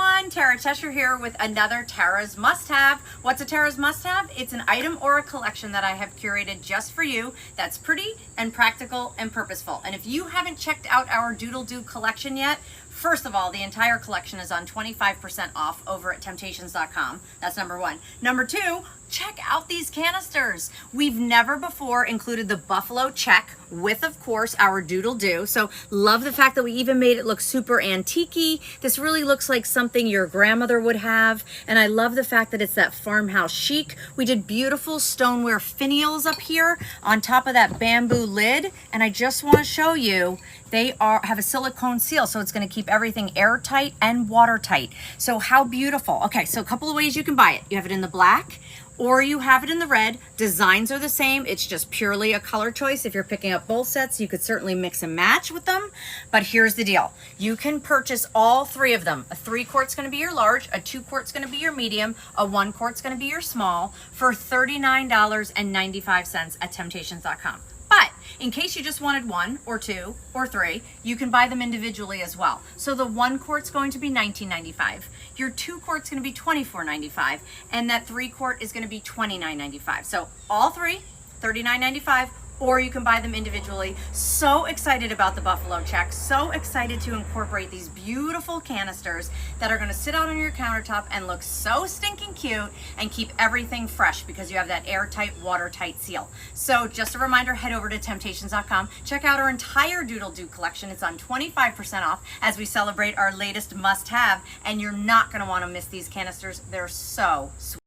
everyone, Tara Tesher here with another Tara's Must-Have. What's a Tara's Must-Have? It's an item or a collection that I have curated just for you that's pretty and practical and purposeful. And if you haven't checked out our Doodle Doo collection yet, first of all, the entire collection is on 25% off over at temp-tations.com. That's number one. Number two, check out these canisters. We've never before included the Buffalo Check with, of course, our Doodle Doo. So love the fact that we even made it look super antique-y. This really looks like something your grandmother would have. And I love the fact that it's that farmhouse chic. We did beautiful stoneware finials up here on top of that bamboo lid. And I just want to show you, they have a silicone seal, so it's going to keep everything airtight and watertight. So how beautiful. Okay, so a couple of ways you can buy it. You have it in the black, or you have it in the red. Designs are the same. It's just purely a color choice. If you're picking up both sets, you could certainly mix and match with them. But here's the deal. You can purchase all three of them. A 3-quart's going to be your large, a 2-quart's going to be your medium, a 1-quart's going to be your small for $39.95 at temp-tations.com. But in case you just wanted 1 or 2 or 3, you can buy them individually as well. So the 1-quart's going to be $19.95. Your 2-quart's going to be $24.95, and that 3-quart is going to be $29.95. So all three, $39.95, or you can buy them individually. So excited about the Buffalo Check. So excited to incorporate these beautiful canisters that are going to sit out on your countertop and look so stinking cute and keep everything fresh because you have that airtight, watertight seal. So just a reminder, head over to temp-tations.com. Check out our entire Doodle Doo collection. It's on 25% off as we celebrate our latest must-have, and you're not going to want to miss these canisters. They're so sweet.